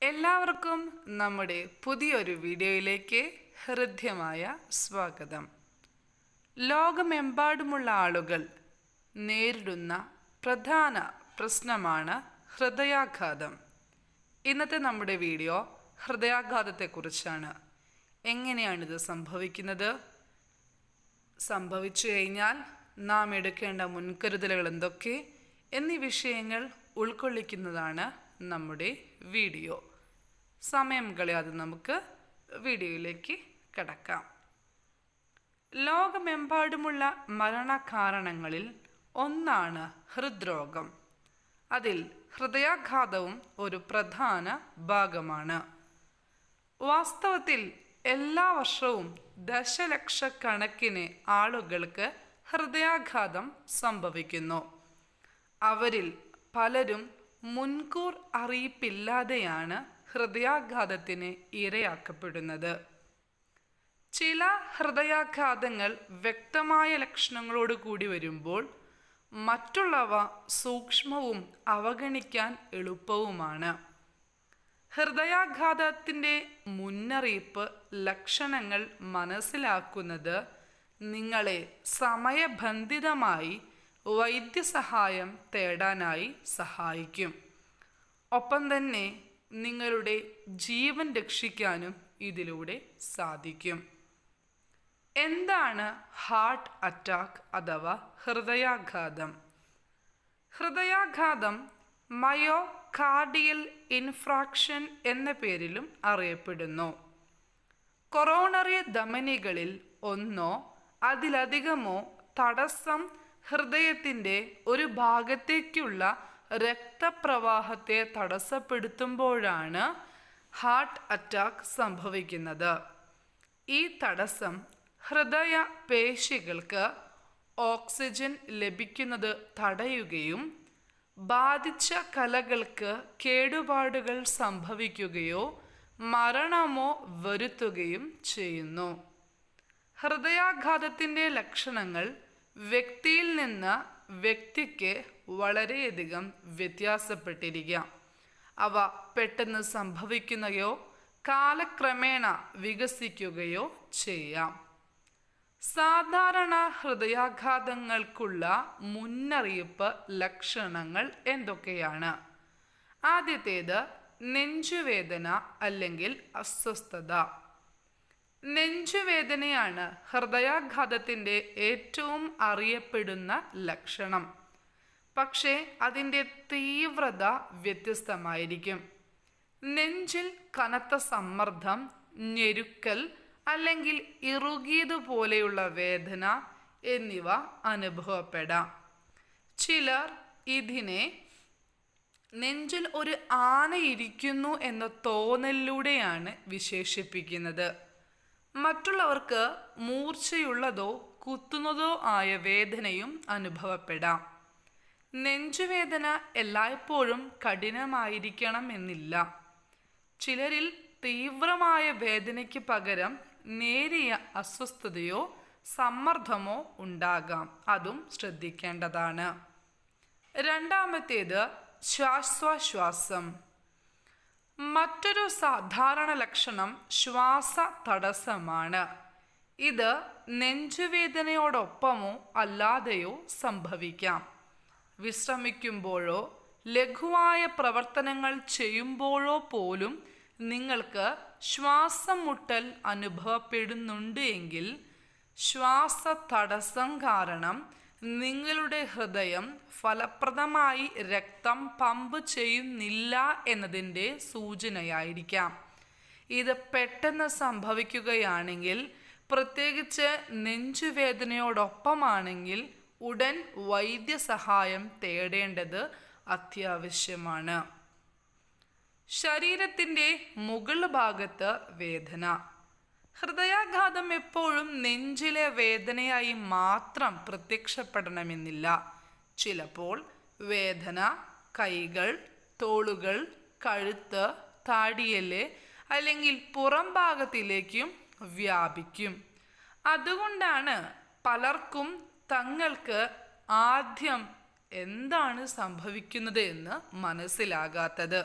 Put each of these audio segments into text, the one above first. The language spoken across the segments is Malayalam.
എല്ലാവർക്കും നമ്മുടെ പുതിയൊരു വീഡിയോയിലേക്ക് ഹൃദ്യമായ സ്വാഗതം. ലോകമെമ്പാടുമുള്ള ആളുകൾ നേരിടുന്ന പ്രധാന പ്രശ്നമാണ് ഹൃദയാഘാതം. ഇന്നത്തെ നമ്മുടെ വീഡിയോ ഹൃദയാഘാതത്തെക്കുറിച്ചാണ്. എങ്ങനെയാണിത് സംഭവിക്കുന്നത്, സംഭവിച്ചു കഴിഞ്ഞാൽ നാം എടുക്കേണ്ട മുൻകരുതലുകൾ എന്തൊക്കെ എന്നീ വിഷയങ്ങൾ ഉൾക്കൊള്ളിക്കുന്നതാണ് നമ്മുടെ വീഡിയോ. സമയം കളയാതെ നമുക്ക് വീഡിയോയിലേക്ക് കടക്കാം. ലോകമെമ്പാടുമുള്ള മരണകാരണങ്ങളിൽ ഒന്നാണ് ഹൃദ്രോഗം. അതിൽ ഹൃദയാഘാതവും ഒരു പ്രധാന ഭാഗമാണ്. വാസ്തവത്തിൽ എല്ലാ വർഷവും ദശലക്ഷക്കണക്കിന് ആളുകൾക്ക് ഹൃദയാഘാതം സംഭവിക്കുന്നു. അവരിൽ പലരും മുൻകൂർ അറിയിപ്പില്ലാതെയാണ് ഹൃദയാഘാതത്തിന് ഇരയാക്കപ്പെടുന്നത്. ചില ഹൃദയാഘാതങ്ങൾ വ്യക്തമായ ലക്ഷണങ്ങളോട് കൂടി വരുമ്പോൾ മറ്റുള്ളവ സൂക്ഷ്മവും അവഗണിക്കാൻ എളുപ്പവുമാണ്. ഹൃദയാഘാതത്തിൻ്റെ മുന്നറിയിപ്പ് ലക്ഷണങ്ങൾ മനസ്സിലാക്കുന്നത് നിങ്ങളെ സമയബന്ധിതമായി വൈദ്യസഹായം തേടാനായി സഹായിക്കും. ഒപ്പം തന്നെ നിങ്ങളുടെ ജീവൻ രക്ഷിക്കാനും ഇതിലൂടെ സാധിക്കും. എന്താണ് ഹാർട്ട് അറ്റാക്ക് അഥവാ ഹൃദയാഘാതം? ഹൃദയാഘാതം മയോകാർഡിയൽ ഇൻഫ്രാക്ഷൻ എന്ന പേരിലും അറിയപ്പെടുന്നു. കൊറോണറി ധമനികളിൽ ഒന്നോ അതിലധികമോ തടസ്സം ഹൃദയത്തിൻ്റെ ഒരു ഭാഗത്തേക്കുള്ള രക്തപ്രവാഹത്തെ തടസ്സപ്പെടുത്തുമ്പോഴാണ് ഹാർട്ട് അറ്റാക്ക് സംഭവിക്കുന്നത്. ഈ തടസ്സം ഹൃദയ പേശികൾക്ക് ഓക്സിജൻ ലഭിക്കുന്നത് തടയുകയും ബാധിച്ച കലകൾക്ക് കേടുപാടുകൾ സംഭവിക്കുകയോ മരണമോ വരുത്തുകയും ചെയ്യുന്നു. ഹൃദയാഘാതത്തിൻ്റെ ലക്ഷണങ്ങൾ വ്യക്തിയിൽ നിന്ന് വ്യക്തിക്ക് വളരെയധികം വ്യത്യാസപ്പെട്ടിരിക്കാം. അവ പെട്ടെന്ന് സംഭവിക്കുകയോ കാലക്രമേണ വികസിക്കുകയോ ചെയ്യാം. സാധാരണ ഹൃദയാഘാതങ്ങൾക്കുള്ള മുന്നറിയിപ്പ് ലക്ഷണങ്ങൾ എന്തൊക്കെയാണ്? ആദ്യത്തേത് നെഞ്ചുവേദന അല്ലെങ്കിൽ അസ്വസ്ഥത. നെഞ്ചുവേദനയാണ് ഹൃദയാഘാതത്തിൻ്റെ ഏറ്റവും അറിയപ്പെടുന്ന ലക്ഷണം. പക്ഷേ അതിൻ്റെ തീവ്രത വ്യത്യസ്തമായിരിക്കും. നെഞ്ചിൽ കനത്ത സമ്മർദ്ദം, ഞെരുക്കൽ അല്ലെങ്കിൽ ഇറുകിയതുപോലെയുള്ള വേദന എന്നിവ അനുഭവപ്പെടാം. ചിലർ ഇതിനെ നെഞ്ചിൽ ഒരു ആനയിരിക്കുന്നു എന്ന തോന്നലിലൂടെയാണ് വിശേഷിപ്പിക്കുന്നത്. മറ്റുള്ളവർക്ക് മൂർച്ചയുള്ളതോ കുത്തുന്നതോ ആയ വേദനയും അനുഭവപ്പെടാം. നെഞ്ചുവേദന എല്ലായ്പ്പോഴും കഠിനമായിരിക്കണം എന്നില്ല. ചിലരിൽ തീവ്രമായ വേദനയ്ക്ക് പകരം നേരിയ അസ്വസ്ഥതയോ സമ്മർദ്ദമോ ഉണ്ടാകാം. അതും ശ്രദ്ധിക്കേണ്ടതാണ്. രണ്ടാമത്തേത് ശ്വാസോച്ഛ്വാസം. മറ്റൊരു സാധാരണ ലക്ഷണം ശ്വാസ തടസ്സമാണ്. ഇത് നെഞ്ചുവേദനയോടൊപ്പമോ അല്ലാതെയോ സംഭവിക്കാം. വിശ്രമിക്കുമ്പോഴോ ലഘുവായ പ്രവർത്തനങ്ങൾ ചെയ്യുമ്പോഴോ പോലും നിങ്ങൾക്ക് ശ്വാസം മുട്ടൽ അനുഭവപ്പെടുന്നുണ്ട് എങ്കിൽ ശ്വാസ തടസ്സം കാരണം നിങ്ങളുടെ ഹൃദയം ഫലപ്രദമായി രക്തം പമ്പ് ചെയ്യുന്നില്ല എന്നതിൻ്റെ സൂചനയായിരിക്കാം. ഇത് പെട്ടെന്ന് സംഭവിക്കുകയാണെങ്കിൽ, പ്രത്യേകിച്ച് നെഞ്ചുവേദനയോടൊപ്പമാണെങ്കിൽ ഉടൻ വൈദ്യസഹായം തേടേണ്ടത് അത്യാവശ്യമാണ്. ശരീരത്തിൻ്റെ മുകൾ ഭാഗത്ത് വേദന. ഹൃദയാഘാതം എപ്പോഴും നെഞ്ചിലെ വേദനയായി മാത്രം പ്രത്യക്ഷപ്പെടണമെന്നില്ല. ചിലപ്പോൾ വേദന കൈകൾ, തോളുകൾ, കഴുത്ത്, താടിയെല്ല് അല്ലെങ്കിൽ പുറം ഭാഗത്തിലേക്കും വ്യാപിക്കും. അതുകൊണ്ടാണ് പലർക്കും തങ്ങൾക്ക് ആദ്യം എന്താണ് സംഭവിക്കുന്നത് എന്ന് മനസ്സിലാകാത്തത്.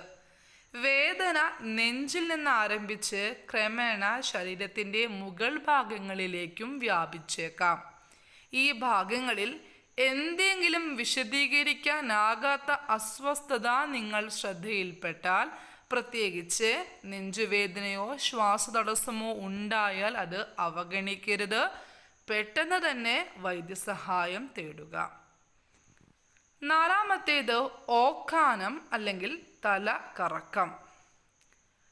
വേദന നെഞ്ചിൽ നിന്ന് ആരംഭിച്ച് ക്രമേണ ശരീരത്തിൻ്റെ മുകൾ ഭാഗങ്ങളിലേക്കും വ്യാപിച്ചേക്കാം. ഈ ഭാഗങ്ങളിൽ എന്തെങ്കിലും വിശദീകരിക്കാനാകാത്ത അസ്വസ്ഥത നിങ്ങൾ ശ്രദ്ധയിൽപ്പെട്ടാൽ, പ്രത്യേകിച്ച് നെഞ്ചുവേദനയോ ശ്വാസതടസ്സമോ ഉണ്ടായാൽ അത് അവഗണിക്കരുത്. പെട്ടെന്ന് തന്നെ വൈദ്യസഹായം തേടുക. നാലാമത്തേത് ഓക്കാനം അല്ലെങ്കിൽ തല കറക്കം.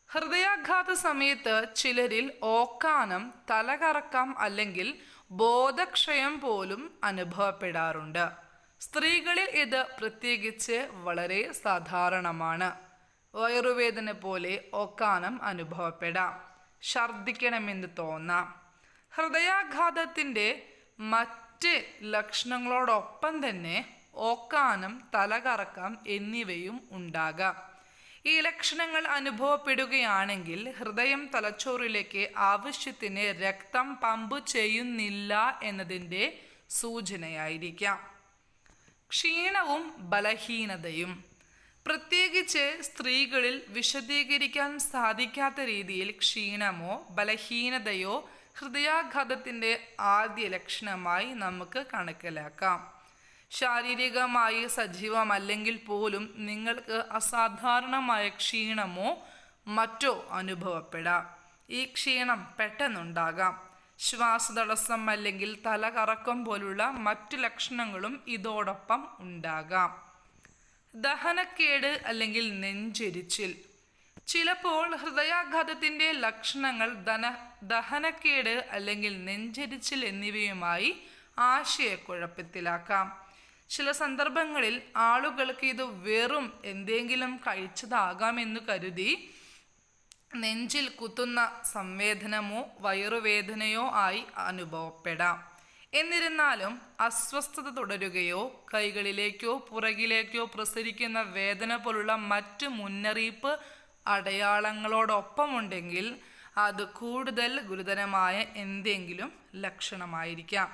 ഹൃദയാഘാത സമയത്ത് ചിലരിൽ ഓക്കാനം, തലകറക്കം അല്ലെങ്കിൽ ബോധക്ഷയം പോലും അനുഭവപ്പെടാറുണ്ട്. സ്ത്രീകളിൽ ഇത് പ്രത്യേകിച്ച് വളരെ സാധാരണമാണ്. വയറുവേദന പോലെ ഓക്കാനം അനുഭവപ്പെടാം. ഛർദ്ദിക്കണമെന്ന് തോന്നാം. ഹൃദയാഘാതത്തിൻ്റെ മറ്റ് ലക്ഷണങ്ങളോടൊപ്പം തന്നെ ഓക്കാനം, തലകറക്കം എന്നിവയും ഉണ്ടാകാം. ഈ ലക്ഷണങ്ങൾ അനുഭവപ്പെടുകയാണെങ്കിൽ ഹൃദയം തലച്ചോറിലേക്ക് ആവശ്യത്തിന് രക്തം പമ്പ് ചെയ്യുന്നില്ല എന്നതിൻ്റെ സൂചനയായിരിക്കാം. ക്ഷീണവും ബലഹീനതയും. പ്രത്യേകിച്ച് സ്ത്രീകളിൽ വിശദീകരിക്കാൻ സാധിക്കാത്ത രീതിയിൽ ക്ഷീണമോ ബലഹീനതയോ ഹൃദയാഘാതത്തിൻ്റെ ആദ്യ ലക്ഷണമായി നമുക്ക് കണക്കിലാക്കാം. ശാരീരികമായി സജീവമല്ലെങ്കിൽ പോലും നിങ്ങൾക്ക് അസാധാരണമായ ക്ഷീണമോ മറ്റോ അനുഭവപ്പെടാം. ഈ ക്ഷീണം പെട്ടെന്നുണ്ടാകാം. ശ്വാസതടസ്സം അല്ലെങ്കിൽ തലകറക്കം പോലുള്ള മറ്റു ലക്ഷണങ്ങളും ഇതോടൊപ്പം ഉണ്ടാകാം. ദഹനക്കേട് അല്ലെങ്കിൽ നെഞ്ചെരിച്ചിൽ. ചിലപ്പോൾ ഹൃദയാഘാതത്തിൻ്റെ ലക്ഷണങ്ങൾ ദഹനക്കേട് അല്ലെങ്കിൽ നെഞ്ചെരിച്ചിൽ എന്നിവയുമായി ആശയക്കുഴപ്പത്തിലാക്കാം. ചില സന്ദർഭങ്ങളിൽ ആളുകൾക്ക് ഇത് വെറും എന്തെങ്കിലും കഴിച്ചതാകാമെന്ന് കരുതി നെഞ്ചിൽ കുത്തുന്ന സംവേദനമോ വയറുവേദനയോ ആയി അനുഭവപ്പെടാം. എന്നിരുന്നാലും അസ്വസ്ഥത തുടരുകയോ കൈകളിലേക്കോ പുറകിലേക്കോ പ്രസരിക്കുന്ന വേദന പോലുള്ള മറ്റ് മുന്നറിയിപ്പ് അടയാളങ്ങളോടൊപ്പമുണ്ടെങ്കിൽ അത് കൂടുതൽ ഗുരുതരമായ എന്തെങ്കിലും ലക്ഷണമായിരിക്കാം.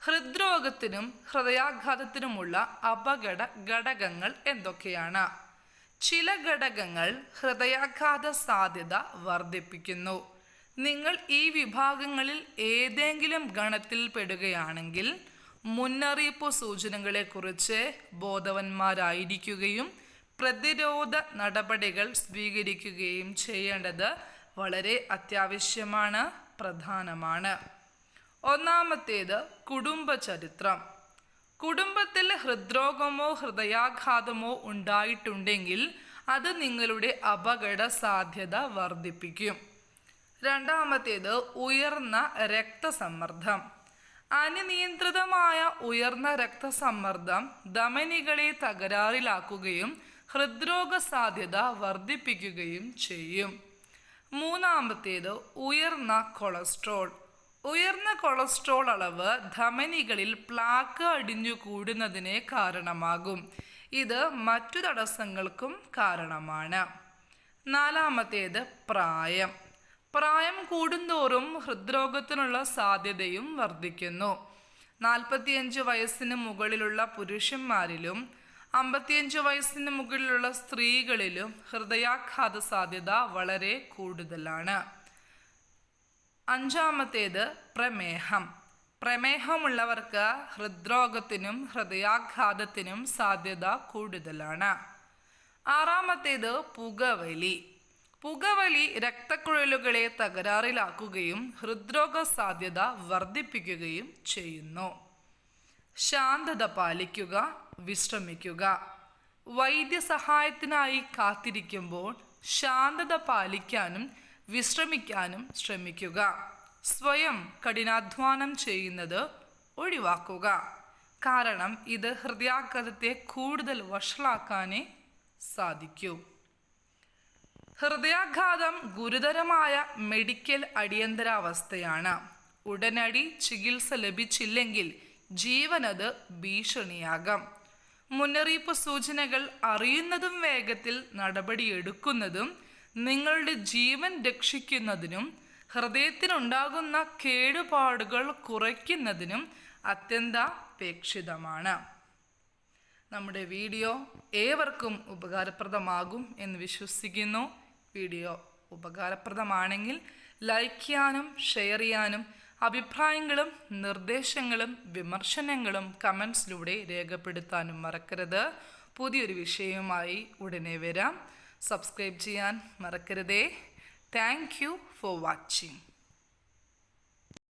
ഹൃദ്രോഗത്തിനും ഹൃദയാഘാതത്തിനുമുള്ള അപകട ഘടകങ്ങൾ എന്തൊക്കെയാണ്? ചില ഘടകങ്ങൾ ഹൃദയാഘാത സാധ്യത വർദ്ധിപ്പിക്കുന്നു. നിങ്ങൾ ഈ വിഭാഗങ്ങളിൽ ഏതെങ്കിലും ഗണത്തിൽ പെടുകയാണെങ്കിൽ മുന്നറിയിപ്പ് സൂചനകളെക്കുറിച്ച് ബോധവാന്മാരായിരിക്കുകയും പ്രതിരോധ നടപടികൾ സ്വീകരിക്കുകയും ചെയ്യേണ്ടത് വളരെ അത്യാവശ്യമാണ്, പ്രധാനമാണ്. ഒന്നാമത്തേത് കുടുംബചരിത്രം. കുടുംബത്തിൽ ഹൃദ്രോഗമോ ഹൃദയാഘാതമോ ഉണ്ടായിട്ടുണ്ടെങ്കിൽ അത് നിങ്ങളുടെ അപകട സാധ്യത വർദ്ധിപ്പിക്കും. രണ്ടാമത്തേത് ഉയർന്ന രക്തസമ്മർദ്ദം. അനിയന്ത്രിതമായ ഉയർന്ന രക്തസമ്മർദ്ദം ധമനികളെ തകരാറിലാക്കുകയും ഹൃദ്രോഗ സാധ്യത വർദ്ധിപ്പിക്കുകയും ചെയ്യും. മൂന്നാമത്തേത് ഉയർന്ന കൊളസ്ട്രോൾ. ഉയർന്ന കൊളസ്ട്രോൾ അളവ് ധമനികളിൽ പ്ലാക്ക് അടിഞ്ഞു കൂടുന്നതിന് കാരണമാകും. ഇത് മറ്റു തടസ്സങ്ങൾക്കും കാരണമാണ്. നാലാമത്തേത് പ്രായം. പ്രായം കൂടുന്തോറും ഹൃദ്രോഗത്തിനുള്ള സാധ്യതയും വർദ്ധിക്കുന്നു. 45 വയസ്സിന് മുകളിലുള്ള പുരുഷന്മാരിലും 55 വയസ്സിന് മുകളിലുള്ള സ്ത്രീകളിലും ഹൃദയാഘാത സാധ്യത വളരെ കൂടുതലാണ്. അഞ്ചാമത്തേത് പ്രമേഹം. പ്രമേഹമുള്ളവർക്ക് ഹൃദ്രോഗത്തിനും ഹൃദയാഘാതത്തിനും സാധ്യത കൂടുതലാണ്. ആറാമത്തേത് പുകവലി. പുകവലി രക്തക്കുഴലുകളെ തകരാറിലാക്കുകയും ഹൃദ്രോഗ സാധ്യത വർദ്ധിപ്പിക്കുകയും ചെയ്യുന്നു. ശാന്തത പാലിക്കുക, വിശ്രമിക്കുക. വൈദ്യസഹായത്തിനായി കാത്തിരിക്കുമ്പോൾ ശാന്തത പാലിക്കാനും വിശ്രമിക്കാനും ശ്രമിക്കുക. സ്വയം കഠിനാധ്വാനം ചെയ്യുന്നത് ഒഴിവാക്കുക. കാരണം ഇത് ഹൃദയാഘാതത്തെ കൂടുതൽ വഷളാക്കാനേ സാധിക്കൂ. ഹൃദയാഘാതം ഗുരുതരമായ മെഡിക്കൽ അടിയന്തരാവസ്ഥയാണ്. ഉടനടി ചികിത്സ ലഭിച്ചില്ലെങ്കിൽ ജീവനത് ഭീഷണിയാകാം. മുന്നറിയിപ്പ് സൂചനകൾ അറിയുന്നതും വേഗത്തിൽ നടപടിയെടുക്കുന്നതും നിങ്ങളുടെ ജീവൻ രക്ഷിക്കുന്നതിനും ഹൃദയത്തിനുണ്ടാകുന്ന കേടുപാടുകൾ കുറയ്ക്കുന്നതിനും അത്യന്താപേക്ഷിതമാണ്. നമ്മുടെ വീഡിയോ ഏവർക്കും ഉപകാരപ്രദമാകും എന്ന് വിശ്വസിക്കുന്നു. വീഡിയോ ഉപകാരപ്രദമാണെങ്കിൽ ലൈക്ക് ചെയ്യാനും ഷെയർ ചെയ്യാനും അഭിപ്രായങ്ങളും നിർദ്ദേശങ്ങളും വിമർശനങ്ങളും കമൻസിലൂടെ രേഖപ്പെടുത്താനും മറക്കരുത്. പുതിയൊരു വിഷയവുമായി ഉടനെ വരാം. സബ്സ്ക്രൈബ് ചെയ്യാൻ മറക്കരുതേ. Thank you for watching.